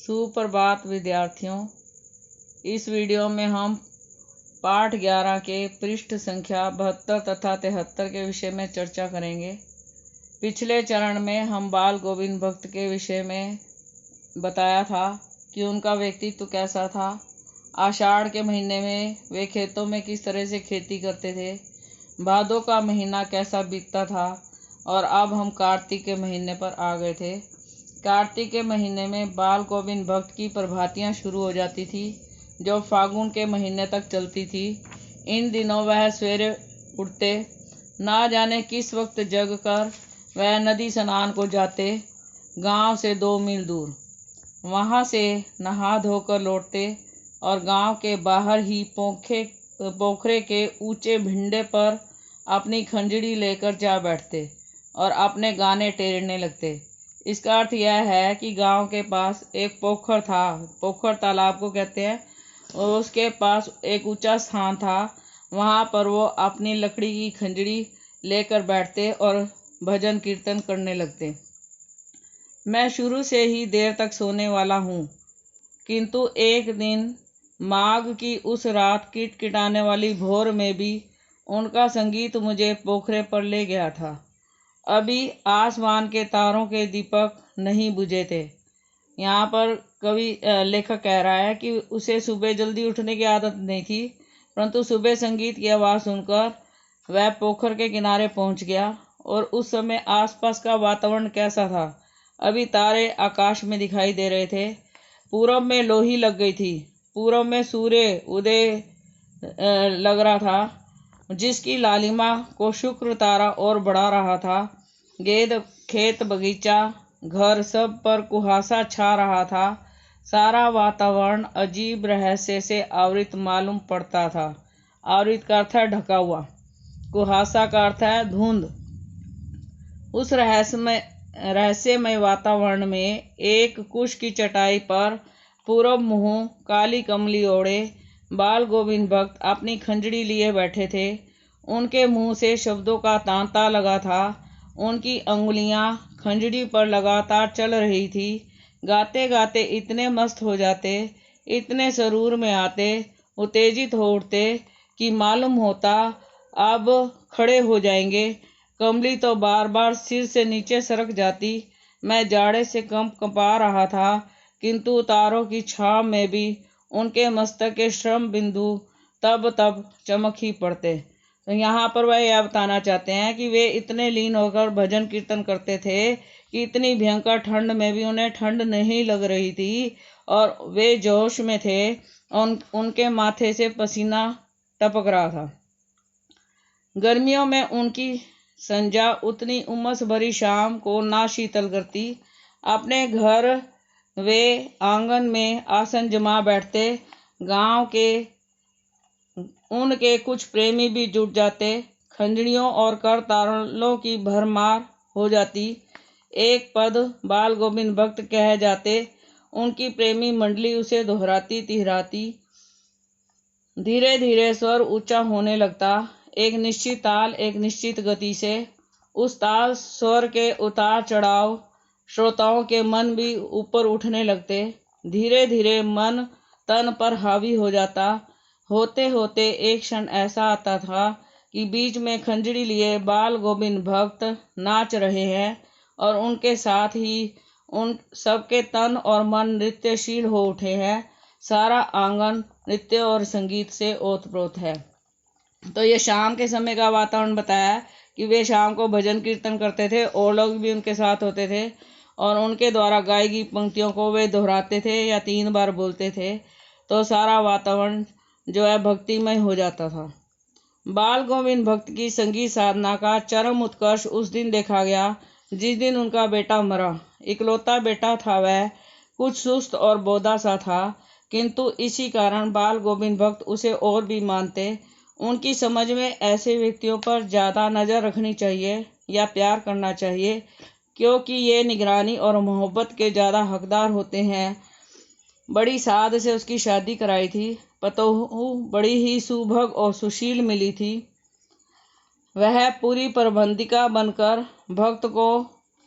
सुप्रभात विद्यार्थियों। इस वीडियो में हम पाठ 11 के पृष्ठ संख्या 72 तथा 73 के विषय में चर्चा करेंगे। पिछले चरण में हम बाल गोविंद भक्त के विषय में बताया था कि उनका व्यक्तित्व कैसा था। आषाढ़ के महीने में वे खेतों में किस तरह से खेती करते थे, भादों का महीना कैसा बीतता था, और अब हम कार्तिक के महीने पर आ गए थे। कार्तिक के महीने में बाल गोविंद भक्त की प्रभातियां शुरू हो जाती थी, जो फागुन के महीने तक चलती थी। इन दिनों वह सवेरे उठते, ना जाने किस वक्त जग कर वह नदी स्नान को जाते, गांव से 2 मील दूर। वहां से नहा धोकर लौटते और गांव के बाहर ही पोखरे के ऊंचे भिंडे पर अपनी खंजड़ी लेकर जा बैठते और अपने गाने टेरने लगते। इसका अर्थ यह है कि गांव के पास एक पोखर था, पोखर तालाब को कहते हैं, और उसके पास एक ऊंचा स्थान था। वहां पर वो अपनी लकड़ी की खंजड़ी लेकर बैठते और भजन कीर्तन करने लगते। मैं शुरू से ही देर तक सोने वाला हूँ, किंतु एक दिन माघ की उस रात किटकिटाने वाली भोर में भी उनका संगीत मुझे पोखरे पर ले गया था। अभी आसमान के तारों के दीपक नहीं बुझे थे। यहाँ पर लेखक कह रहा है कि उसे सुबह जल्दी उठने की आदत नहीं थी, परंतु सुबह संगीत की आवाज़ सुनकर वह पोखर के किनारे पहुँच गया। और उस समय आसपास का वातावरण कैसा था। अभी तारे आकाश में दिखाई दे रहे थे। पूरब में लोही लग गई थी। पूरब में सूर्य उदय लग रहा था, जिसकी लालिमा को शुक्र तारा और बढ़ा रहा था। गेंद, खेत, बगीचा, घर, सब पर कुहासा छा रहा था। सारा वातावरण अजीब रहस्य से आवृत मालूम पड़ता था। आवृत का अर्थ है ढका हुआ, कुहासा का अर्थ है धुंध। उस रहस्यमय वातावरण में एक कुश की चटाई पर पूरब मुँह काली कमली ओढ़े बाल गोविंद भक्त अपनी खंजड़ी लिए बैठे थे। उनके मुंह से शब्दों का तांता लगा था। उनकी अंगुलियां खंजड़ी पर लगातार चल रही थी। गाते गाते इतने मस्त हो जाते, इतने सरूर में आते, उत्तेजित हो उठते कि मालूम होता अब खड़े हो जाएंगे। कमली तो बार बार सिर से नीचे सरक जाती। मैं जाड़े से कंपा रहा था, किंतु तारों की छाव में भी उनके मस्तक के श्रम बिंदु तब चमक ही पड़ते। तो यहाँ पर वह यह बताना चाहते हैं कि वे इतने लीन होकर भजन कीर्तन करते थे कि इतनी भयंकर ठंड में भी उन्हें ठंड नहीं लग रही थी और वे जोश में थे। उनके माथे से पसीना टपक रहा था। गर्मियों में उनकी संजा उतनी उमस भरी शाम को ना शीतल करती। अपने घर वे आंगन में आसन जमा बैठते। गांव के उनके कुछ प्रेमी भी जुट जाते। खंजड़ियों और कर तालों की भरमार हो जाती। एक पद बाल गोविंद भक्त कह जाते। उनकी प्रेमी मंडली उसे दोहराती तिहराती। धीरे धीरे स्वर ऊंचा होने लगता, एक निश्चित ताल, एक निश्चित गति से। उस ताल स्वर के उतार चढ़ाव श्रोताओं के मन भी ऊपर उठने लगते। धीरे धीरे मन तन पर हावी हो जाता। होते होते एक क्षण ऐसा आता था कि बीच में खंजड़ी लिए बाल गोविंद भक्त नाच रहे हैं और उनके साथ ही उन सबके तन और मन नृत्यशील हो उठे हैं। सारा आंगन नृत्य और संगीत से ओतप्रोत है। तो ये शाम के समय का वातावरण बताया कि वे शाम को भजन कीर्तन करते थे और लोग भी उनके साथ होते थे और उनके द्वारा गाई गई पंक्तियों को वे दोहराते थे या 3 बार बोलते थे। तो सारा वातावरण जो है भक्तिमय हो जाता था। बाल गोविंद भक्त की संगीत साधना का चरम उत्कर्ष उस दिन देखा गया जिस दिन उनका बेटा मरा। इकलौता बेटा था वह, कुछ सुस्त और बोधा सा था, किंतु इसी कारण बाल गोविंद भक्त उसे और भी मानते। उनकी समझ में ऐसे व्यक्तियों पर ज़्यादा नज़र रखनी चाहिए या प्यार करना चाहिए, क्योंकि ये निगरानी और मोहब्बत के ज़्यादा हकदार होते हैं। बड़ी साध से उसकी शादी कराई थी। पतोहू बड़ी ही सुभग और सुशील मिली थी। वह पूरी प्रबंधिका बनकर भक्त को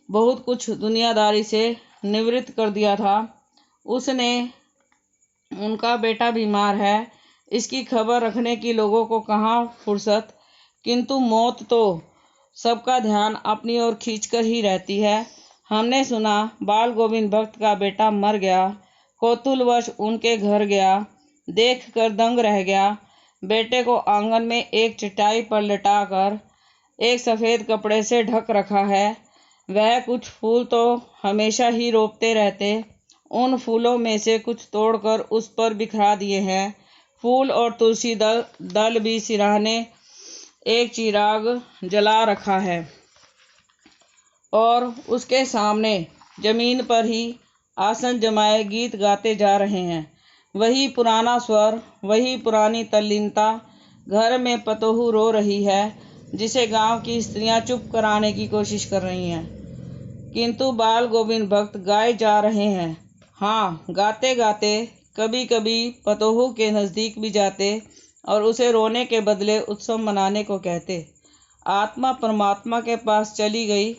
बहुत कुछ दुनियादारी से निवृत्त कर दिया था। उसने उनका बेटा बीमार है, इसकी खबर रखने की लोगों को कहाँ फुर्सत। किंतु मौत तो सबका ध्यान अपनी ओर खींचकर ही रहती है। हमने सुना बाल गोविंद भक्त का बेटा मर गया। कौतूहलवश उनके घर गया, देखकर दंग रह गया। बेटे को आंगन में एक चटाई पर लटाकर एक सफ़ेद कपड़े से ढक रखा है। वह कुछ फूल तो हमेशा ही रोपते रहते, उन फूलों में से कुछ तोड़कर उस पर बिखरा दिए हैं। फूल और तुलसी दल भी सिरहाने एक चिराग जला रखा है और उसके सामने जमीन पर ही आसन जमाए गीत गाते जा रहे हैं। वही पुराना स्वर, वही पुरानी तल्लीनता। घर में पतोहू रो रही है, जिसे गांव की स्त्रियां चुप कराने की कोशिश कर रही हैं। किंतु बाल गोविंद भक्त गाए जा रहे हैं। हाँ, गाते गाते कभी कभी पतोहू के नज़दीक भी जाते और उसे रोने के बदले उत्सव मनाने को कहते। आत्मा परमात्मा के पास चली गई,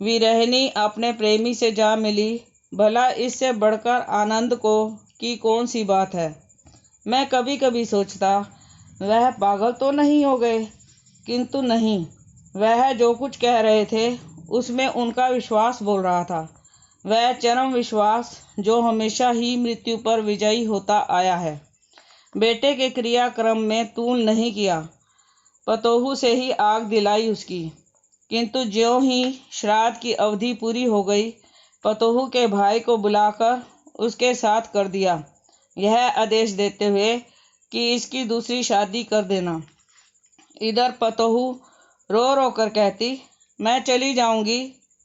विरहिणी अपने प्रेमी से जा मिली। भला इससे बढ़कर आनंद की कौन सी बात है। मैं कभी कभी सोचता, वह पागल तो नहीं हो गए। किंतु नहीं, वह जो कुछ कह रहे थे उसमें उनका विश्वास बोल रहा था। वह चरम विश्वास जो हमेशा ही मृत्यु पर विजयी होता आया है। बेटे के क्रियाक्रम में तूल नहीं किया, पतोहू से ही आग दिलाई उसकी। किंतु ज्यों ही श्राद्ध की अवधि पूरी हो गई, पतोहू के भाई को बुलाकर उसके साथ कर दिया, यह आदेश देते हुए कि इसकी दूसरी शादी कर देना। इधर पतोहू रो रो कर कहती, मैं चली जाऊंगी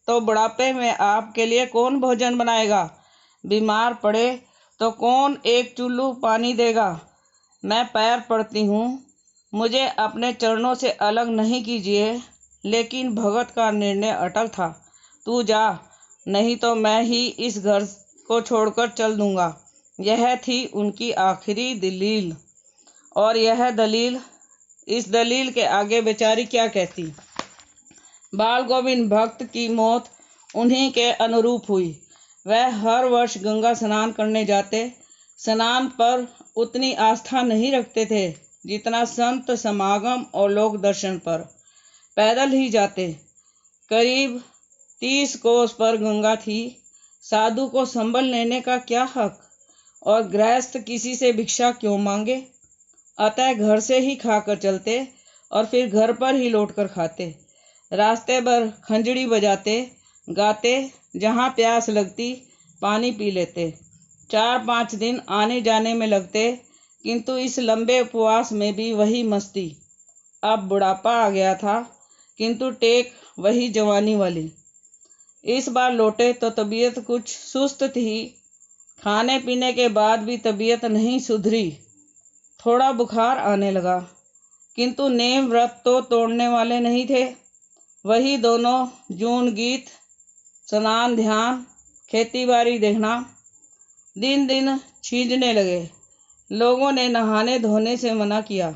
तो बुढ़ापे में आपके लिए कौन भोजन बनाएगा? बीमार पड़े तो कौन एक चुल्लू पानी देगा? मैं पैर पड़ती हूँ, मुझे अपने चरणों से अलग नहीं कीजिए। लेकिन भगत का निर्णय अटल था। तू जा, नहीं तो मैं ही इस घर को छोड़कर चल दूंगा। यह थी उनकी आखिरी दलील। और यह दलील, इस दलील के आगे बेचारी क्या कहती। बाल गोविंद भक्त की मौत उन्हीं के अनुरूप हुई। वह हर वर्ष गंगा स्नान करने जाते। स्नान पर उतनी आस्था नहीं रखते थे जितना संत समागम और लोक दर्शन पर। पैदल ही जाते। करीब 30 कोस पर गंगा थी। साधु को संबल लेने का क्या हक, और गृहस्थ किसी से भिक्षा क्यों मांगे। अतः घर से ही खाकर चलते और फिर घर पर ही लौटकर खाते। रास्ते भर खंजड़ी बजाते, गाते, जहाँ प्यास लगती पानी पी लेते। 4-5 दिन आने जाने में लगते, किंतु इस लंबे उपवास में भी वही मस्ती। अब बुढ़ापा आ गया था, किंतु टेक वही जवानी वाली। इस बार लौटे तो तबीयत कुछ सुस्त थी। खाने पीने के बाद भी तबीयत नहीं सुधरी। थोड़ा बुखार आने लगा, किंतु नेम व्रत तो तोड़ने वाले नहीं थे। वही दोनों जून गीत, स्नान, ध्यान, खेती बाड़ी देखना। दिन दिन छींचने लगे। लोगों ने नहाने धोने से मना किया,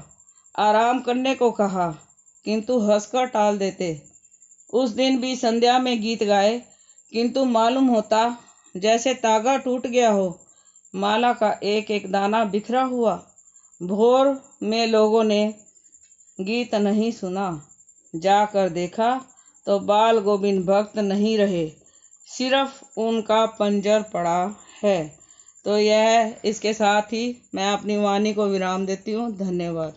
आराम करने को कहा, किंतु हंसकर टाल देते। उस दिन भी संध्या में गीत गाए, किंतु मालूम होता जैसे तागा टूट गया हो। माला का एक एक दाना बिखरा हुआ। भोर में लोगों ने गीत नहीं सुना। जाकर देखा तो बाल गोविंद भक्त नहीं रहे, सिर्फ उनका पंजर पड़ा है। तो यह इसके साथ ही मैं अपनी वाणी को विराम देती हूँ। धन्यवाद।